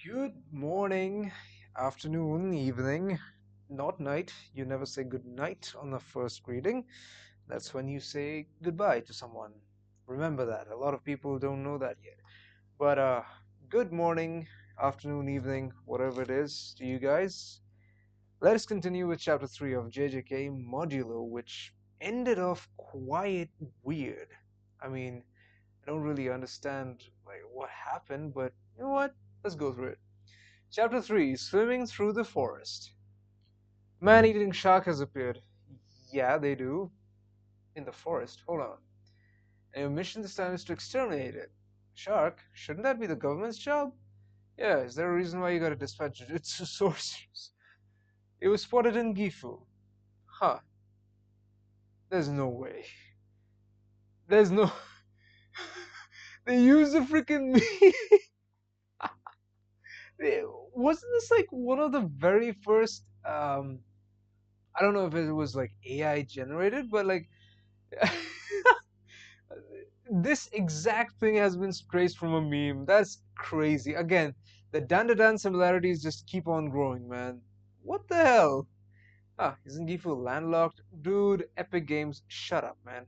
Good morning, afternoon, evening, not night. You never say good night on the first greeting. That's when you say goodbye to someone. Remember that. A lot of people don't know that yet. But good morning, afternoon, evening, whatever it is to you guys. Let us continue with chapter 3 of JJK Modulo, which ended off quite weird. I mean, I don't really understand like what happened, but you know what? Let's go through it. Chapter 3 Swimming Through the Forest. Man eating shark has appeared. Yeah, they do. In the forest. Hold on. And your mission this time is to exterminate it. Shark? Shouldn't that be the government's job? Yeah, is there a reason why you gotta dispatch Jujutsu sorcerers? It was spotted in Gifu. Huh. There's no way. There's no. They used the freaking me. Wasn't this like one of the very first? I don't know if it was like AI generated, but like this exact thing has been traced from a meme. That's crazy. Again, the Dan similarities just keep on growing, man. What the hell? Ah, isn't Gifu landlocked? Dude, Epic Games, shut up, man.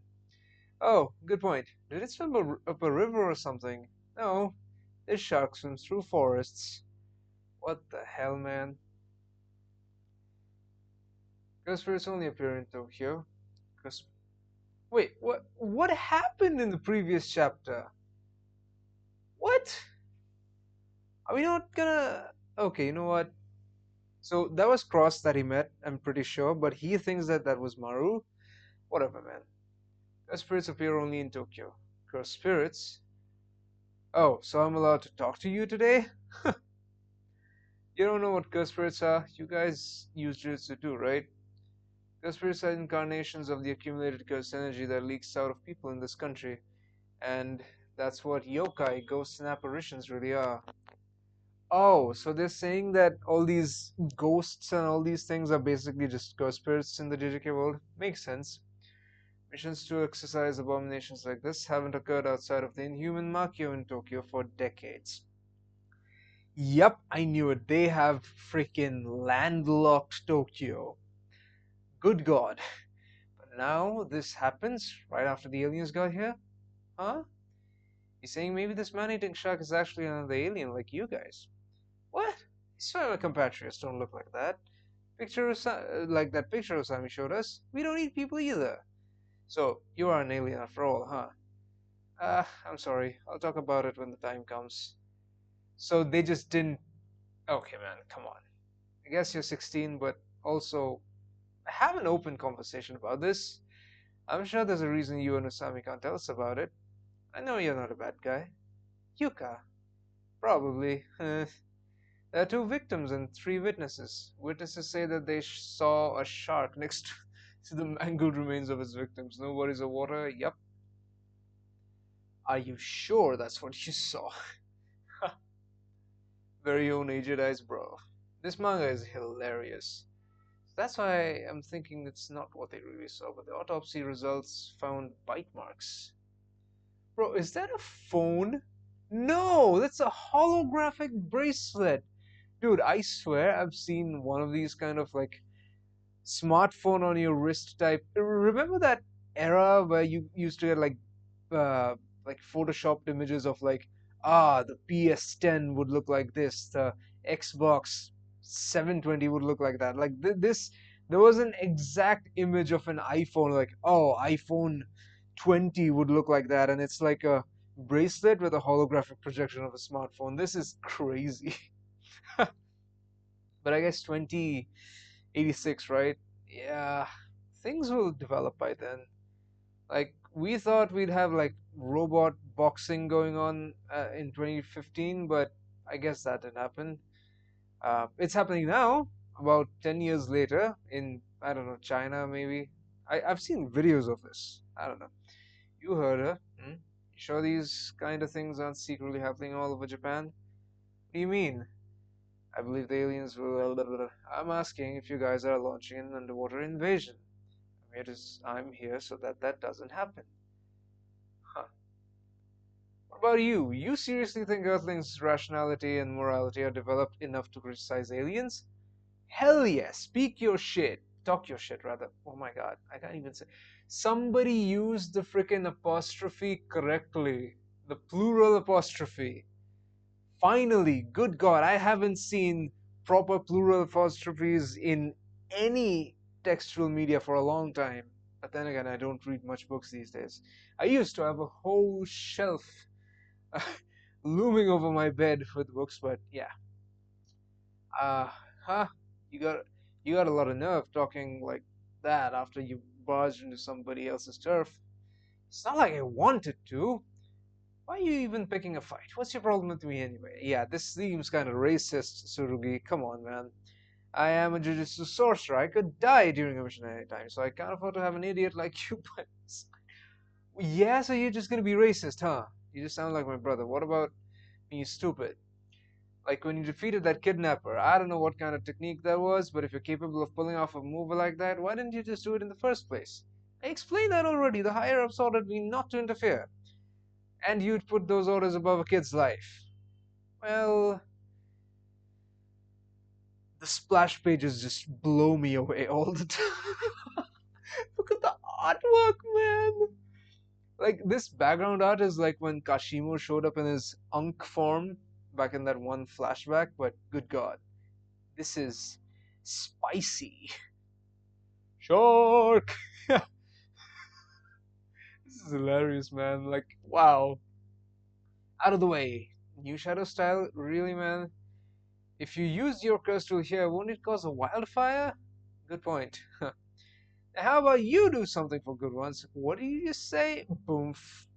Oh, good point. Did it swim up a river or something? No, this shark swims through forests. What the hell, man? Ghost spirits only appear in Tokyo. Ghost... Wait, what happened in the previous chapter? What? Are we not gonna... Okay, you know what? So that was Cross that he met, I'm pretty sure, but he thinks that that was Maru. Whatever, man. Cursed spirits appear only in Tokyo. Cursed spirits? Oh, so I'm allowed to talk to you today? You don't know what cursed spirits are? You guys use Jujutsu too, right? Cursed spirits are incarnations of the accumulated cursed energy that leaks out of people in this country. And that's what yokai, ghosts, and apparitions really are. Oh, so they're saying that all these ghosts and all these things are basically just ghost spirits in the JJK world? Makes sense. Missions to exercise abominations like this haven't occurred outside of the inhuman Makio in Tokyo for decades. Yup, I knew it. They have freaking landlocked Tokyo. Good God. But now this happens right after the aliens got here? Huh? He's saying maybe this man-eating shark is actually another alien like you guys. What? I swear my compatriots don't look like that. Like that picture Osami showed us. We don't eat people either. So, you are an alien after all, huh? I'm sorry. I'll talk about it when the time comes. So they just didn't. Okay, man, come on. I guess you're 16, but also have an open conversation about this. I'm sure there's a reason you and Osami can't tell us about it. I know you're not a bad guy. Yuka. Probably. There are two victims and three witnesses. Witnesses say that they saw a shark next to the mangled remains of its victims. No bodies of water. Yup. Are you sure that's what you saw? Very own aged eyes, bro. This manga is hilarious. That's why I'm thinking it's not what they really saw, but the autopsy results found bite marks. Bro, is that a phone? No, that's a holographic bracelet. Dude, I swear I've seen one of these kind of like smartphone on your wrist type. Remember that era where you used to get uh like photoshopped images of like the PS10 would look like this, the Xbox 720 would look like that. Like this there was an exact image of an iPhone like iPhone 20 would look like that, and it's like a bracelet with a holographic projection of a smartphone. This is crazy. But I guess 2086, right? Yeah, things will develop by then. Like we thought we'd have like robot boxing going on in 2015, but I guess that didn't happen. It's happening now, about 10 years later in, I don't know, China maybe. I've seen videos of this. I don't know. You heard her. Hmm? You sure these kind of things aren't secretly happening all over Japan? What do you mean? I believe the aliens will. I'm asking if you guys are launching an underwater invasion. I'm here so that that doesn't happen. Huh. About you? You seriously think Earthlings' rationality and morality are developed enough to criticize aliens? Hell yes. Speak your shit. Talk your shit, rather. Oh my god. I can't even say. Somebody used the frickin' apostrophe correctly. The plural apostrophe. Finally, good god, I haven't seen proper plural apostrophes in any textual media for a long time. But then again, I don't read much books these days. I used to have a whole shelf looming over my bed with books, but yeah. Uh, huh? You got you got a lot of nerve talking like that after you barged into somebody else's turf. It's not like I wanted to. Why are you even picking a fight? What's your problem with me anyway? Yeah, this seems kind of racist, Surugi. Come on, man. I am a Jujutsu sorcerer. I could die during a mission at any time, so I can't afford to have an idiot like you. But yeah, so you're just gonna be racist, huh? You just sound like my brother. What about being stupid? Like when you defeated that kidnapper. I don't know what kind of technique that was, but if you're capable of pulling off a move like that, why didn't you just do it in the first place? I explained that already. The higher ups ordered me not to interfere. And you'd put those orders above a kid's life. Well, the splash pages just blow me away all the time. Look at the artwork, man. Like this background art is like when Kashimo showed up in his Unk form back in that one flashback, but good god, this is spicy. Shark! This is hilarious, man. Like, wow. Out of the way. New Shadow style? Really, man? If you use your crystal here, won't it cause a wildfire? Good point. How about you do something for good once? What do you just say? Boom.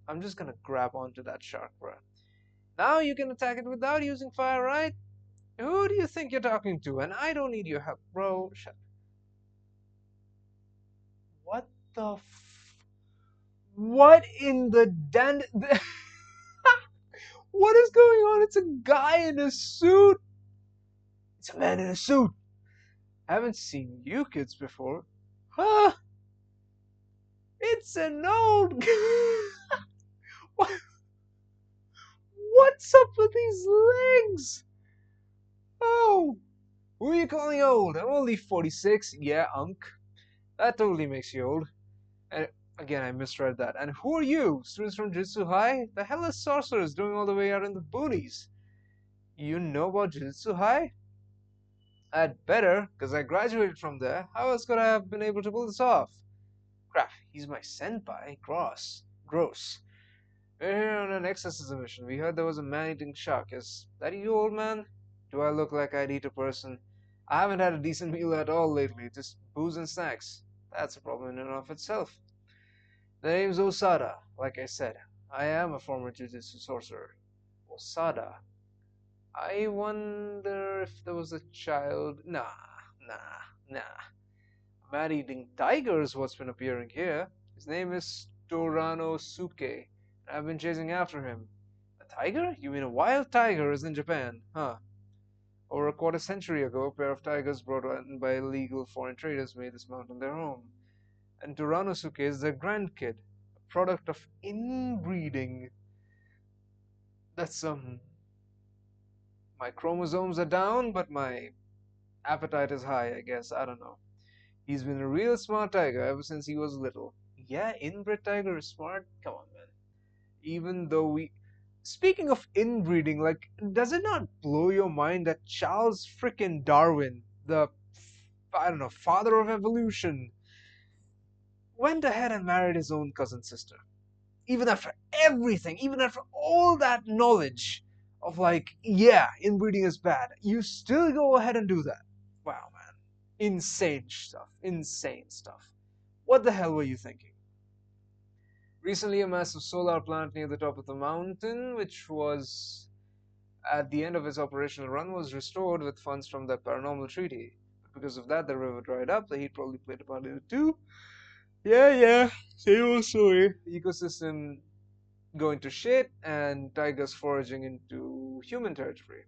I'm just gonna grab onto that shark, bro. Now you can attack it without using fire, right? Who do you think you're talking to? And I don't need your help, bro. What the What in the dan... What is going on? It's a guy in a suit. It's a man in a suit. I haven't seen you kids before. Huh? It's an old... What? What's up with these legs? Oh, who are you calling old? I'm only 46. Yeah, Unk. That totally makes you old. And again, I misread that. And who are you? Students from Jujutsu High? The hell is sorcerers doing all the way out in the boonies? You know about Jujutsu High? I'd better, because I graduated from there. How else could I have been able to pull this off? Crap, he's my senpai. Gross. We're here on an exorcism mission. We heard there was a man-eating shark. Is that you, old man? Do I look like I'd eat a person? I haven't had a decent meal at all lately. Just booze and snacks. That's a problem in and of itself. The name's Osada, like I said. I am a former Jujutsu sorcerer. Osada. I wonder if there was a child. Nah. A man-eating tiger is what's been appearing here. His name is Toranosuke. I've been chasing after him. A tiger? You mean a wild tiger is in Japan, huh? Over a quarter century ago, a pair of tigers brought in by illegal foreign traders made this mountain their home. And Toranosuke is their grandkid, a product of inbreeding. That's my chromosomes are down, but my appetite is high, I guess. I don't know. He's been a real smart tiger ever since he was little. Yeah, inbred tiger is smart? Come on, man. Even though we. Speaking of inbreeding, like, does it not blow your mind that Charles frickin' Darwin, the, I don't know, father of evolution, went ahead and married his own cousin sister? Even after everything, even after all that knowledge of, like, yeah, inbreeding is bad, you still go ahead and do that. Wow, man. Insane stuff. Insane stuff. What the hell were you thinking? Recently, a massive solar plant near the top of the mountain, which was at the end of its operational run, was restored with funds from that paranormal treaty. But because of that, the river dried up. The heat probably played a part in it too. Yeah. Same old story. Ecosystem going to shit, and tigers foraging into human territory.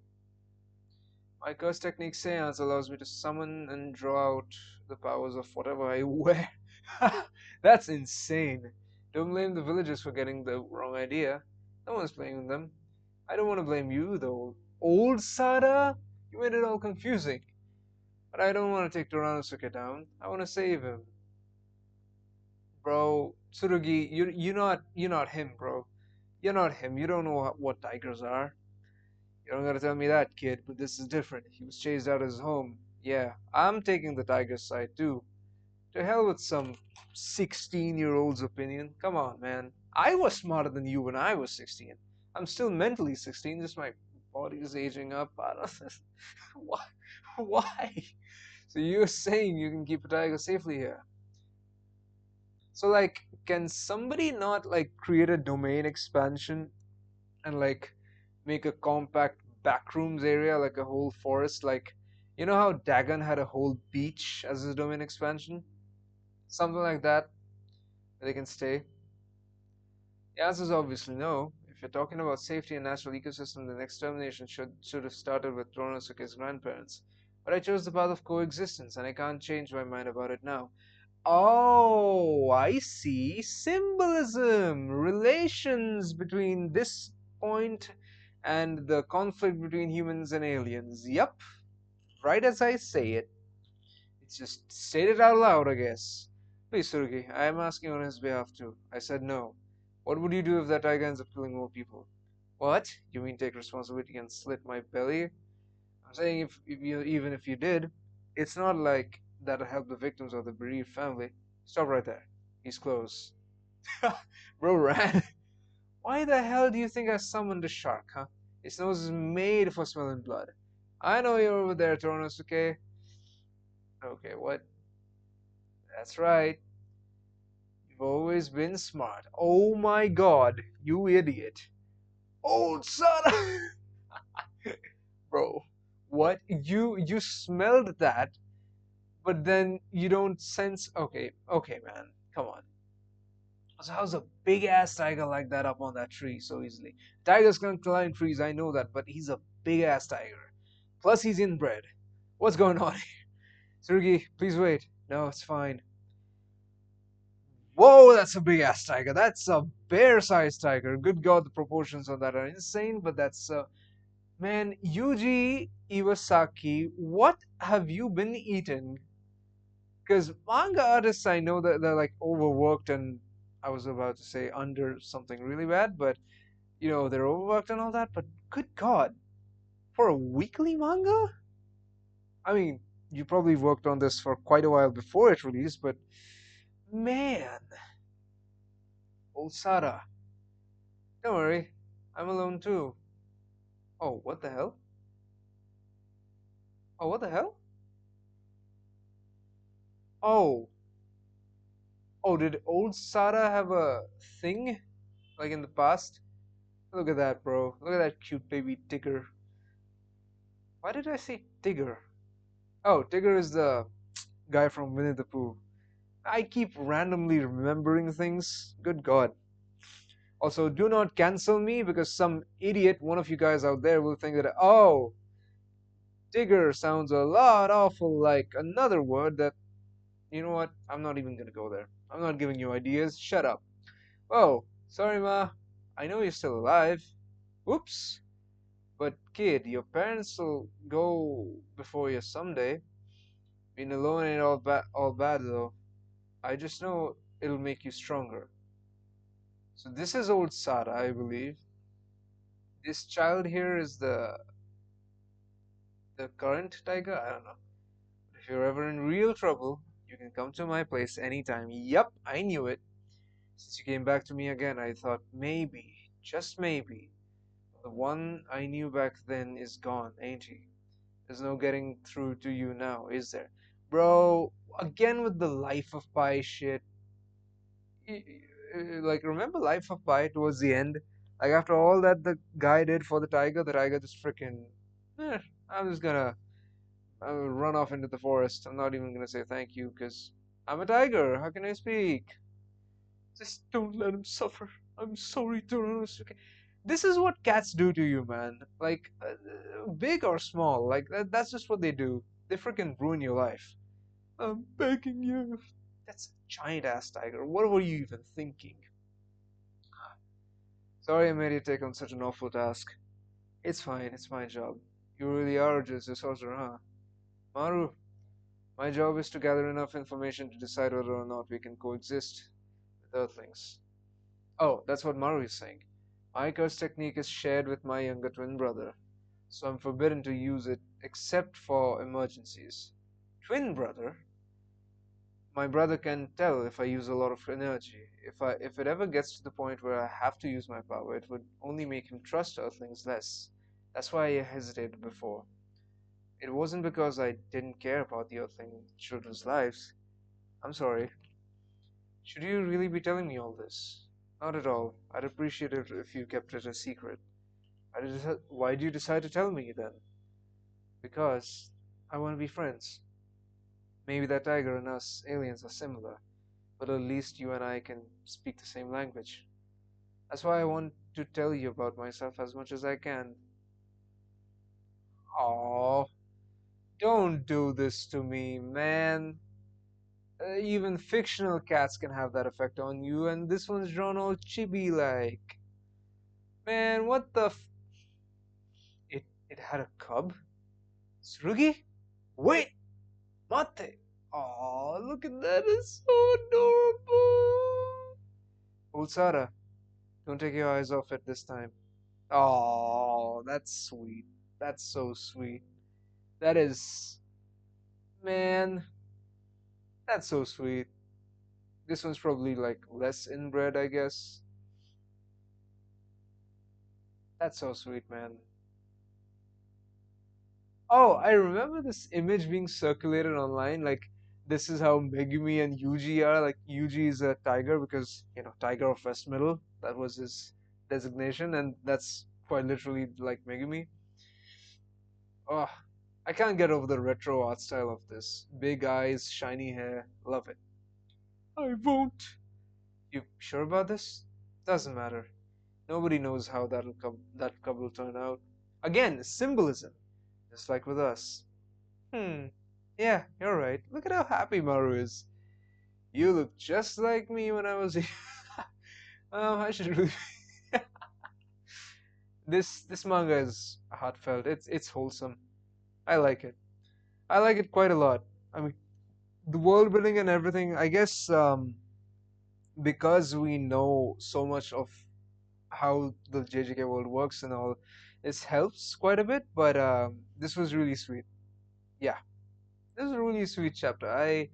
My curse technique seance allows me to summon and draw out the powers of whatever I wear. That's insane. Don't blame the villagers for getting the wrong idea. No one's blaming them. I don't want to blame you, though. Old Sada? You made it all confusing. But I don't want to take Toranosuke down. I want to save him. Bro, Tsurugi, you're not him, bro. You're not him. You don't know what tigers are. You don't gotta tell me that, kid, but this is different. He was chased out of his home. Yeah, I'm taking the tiger's side too. To hell with some 16-year-old's opinion. Come on, man. I was smarter than you when I was 16. I'm still mentally 16, just my body is aging up. I don't Why? Why? So you're saying you can keep a tiger safely here? So like, can somebody not like create a domain expansion and like make a compact backrooms area, like a whole forest? Like, you know how Dagon had a whole beach as his domain expansion? Something like that, where they can stay. The answer is obviously no. If you're talking about safety and natural ecosystem, then extermination should have started with Toronosuke's grandparents. But I chose the path of coexistence, and I can't change my mind about it now. Oh, I see. Symbolism, relations between this point and the conflict between humans and aliens. Yup, right as I say it. It's just stated out loud, I guess. Please, Surugi, I am asking on his behalf too. I said no. What would you do if that tiger ends up killing more people? What? You mean take responsibility and slit my belly? I'm saying if you even if you did, it's not like that'll help the victims or the bereaved family. Stop right there. He's close. Bro ran. Why the hell do you think I summoned the shark, huh? Its nose is made for smelling blood. I know you're over there, Toronosuke. Okay, what? That's right. You've always been smart. Oh my god, you idiot. Old son! Bro, what? You smelled that, but then you don't sense. Okay, okay, man. Come on. So how's a big ass tiger like that up on that tree so easily? Tigers can climb trees, I know that, but he's a big ass tiger. Plus, he's inbred. What's going on here? Tsurugi, please wait. No, it's fine. Whoa, that's a big ass tiger. That's a bear sized tiger. Good god, the proportions on that are insane, but that's. Man, Yuji Iwasaki, what have you been eating? Because manga artists, I know that they're like overworked and I was about to say under something really bad, but they're overworked and all that. But good god, for a weekly manga? I mean, you probably worked on this for quite a while before it released, but man, Osara, don't worry, I'm alone too. Oh, what the hell? Oh, what the hell? Oh, oh, did old Sada have a thing like in the past? Look at that, bro. Look at that cute baby Tigger. Why did I say Tigger? Oh, Tigger is the guy from Winnie the Pooh. I keep randomly remembering things. Good God. Also, do not cancel me because some idiot, one of you guys out there, will think that, oh, Tigger sounds a lot awful like another word that, you know what? I'm not even gonna go there. I'm not giving you ideas. Shut up. Oh, sorry, Ma. I know you're still alive. Whoops. But kid, your parents will go before you someday. Being alone ain't all bad though. I just know it'll make you stronger. So this is old Sara, I believe. This child here is the current tiger. I don't know. If you're ever in real trouble, you can come to my place anytime. Yup, I knew it. Since you came back to me again, I thought maybe, just maybe, the one I knew back then is gone, ain't he? There's no getting through to you now, is there? Bro, again with the Life of Pi shit. Like, remember Life of Pi towards the end? Like, after all that the guy did for the tiger just freaking. Eh, I'm just gonna run off into the forest. I'm not even gonna say thank you, because I'm a tiger. How can I speak? Just don't let him suffer. I'm sorry, Toronosuke. This is what cats do to you, man. Like, big or small. Like, that's just what they do. They freaking ruin your life. I'm begging you. That's a giant ass tiger. What were you even thinking? Sorry I made you take on such an awful task. It's fine, it's my job. You really are just a sorcerer, huh? Maru, my job is to gather enough information to decide whether or not we can coexist with Earthlings. Oh, that's what Maru is saying. My curse technique is shared with my younger twin brother, so I'm forbidden to use it except for emergencies. Twin brother? My brother can tell if I use a lot of energy. If it ever gets to the point where I have to use my power, it would only make him trust Earthlings less. That's why I hesitated before. It wasn't because I didn't care about the Earthling children's lives. I'm sorry. Should you really be telling me all this? Not at all. I'd appreciate it if you kept it a secret. Why did you decide to tell me then? Because I want to be friends. Maybe that tiger and us aliens are similar, but at least you and I can speak the same language. That's why I want to tell you about myself as much as I can. Oh, don't do this to me, man. Even fictional cats can have that effect on you, and this one's drawn all chibi like. Man, what the it had a cub? Tsurugi? Wait! Mate! Oh, look at that, it's so adorable! Ulsara, don't take your eyes off it this time. Oh, that's sweet. That's so sweet. That is. Man, that's so sweet. This one's probably like less inbred, I guess. That's so sweet, man. Oh, I remember this image being circulated online. Like, this is how Megumi and Yuji are. Like, Yuji is a tiger because, Tiger of West Middle. That was his designation, and that's quite literally like Megumi. Oh, I can't get over the retro art style of this. Big eyes, shiny hair. Love it. I won't. You sure about this? Doesn't matter. Nobody knows how that cub will turn out. Again, symbolism, just like with us. Yeah, you're right. Look at how happy Maru is. You look just like me when I was here. I should really. This manga is heartfelt. It's wholesome. I like it. I like it quite a lot. I mean, the world building and everything. I guess because we know so much of how the JJK world works and all, this helps quite a bit. But this was really sweet. Yeah, this is a really sweet chapter.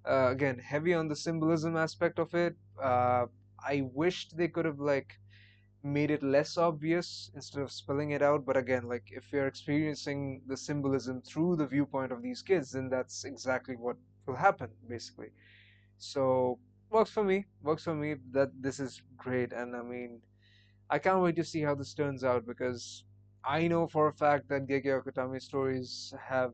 Again, heavy on the symbolism aspect of it. I wished they could have like made it less obvious instead of spelling it out. But again, like if you're experiencing the symbolism through the viewpoint of these kids, then that's exactly what will happen, basically. So works for me. Works for me. That this is great, and I mean, I can't wait to see how this turns out because I know for a fact that Gege Akutami stories have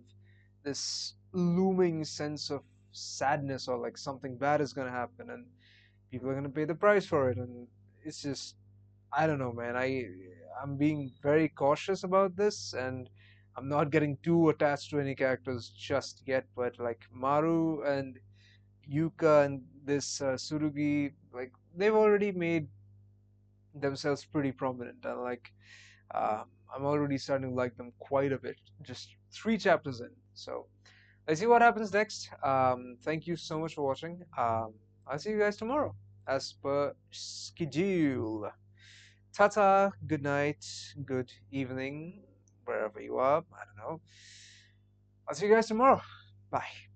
this looming sense of sadness or like something bad is gonna happen and people are gonna pay the price for it, and it's just I don't know, man. I'm being very cautious about this, and I'm not getting too attached to any characters just yet. But like Maru and Yuka and this Surugi, like they've already made themselves pretty prominent, and like uh, I'm already starting to like them quite a bit. Just 3 chapters in, so let's see what happens next. Thank you so much for watching. I'll see you guys tomorrow, as per schedule. Ta-ta, good night, good evening, wherever you are. I don't know. I'll see you guys tomorrow. Bye.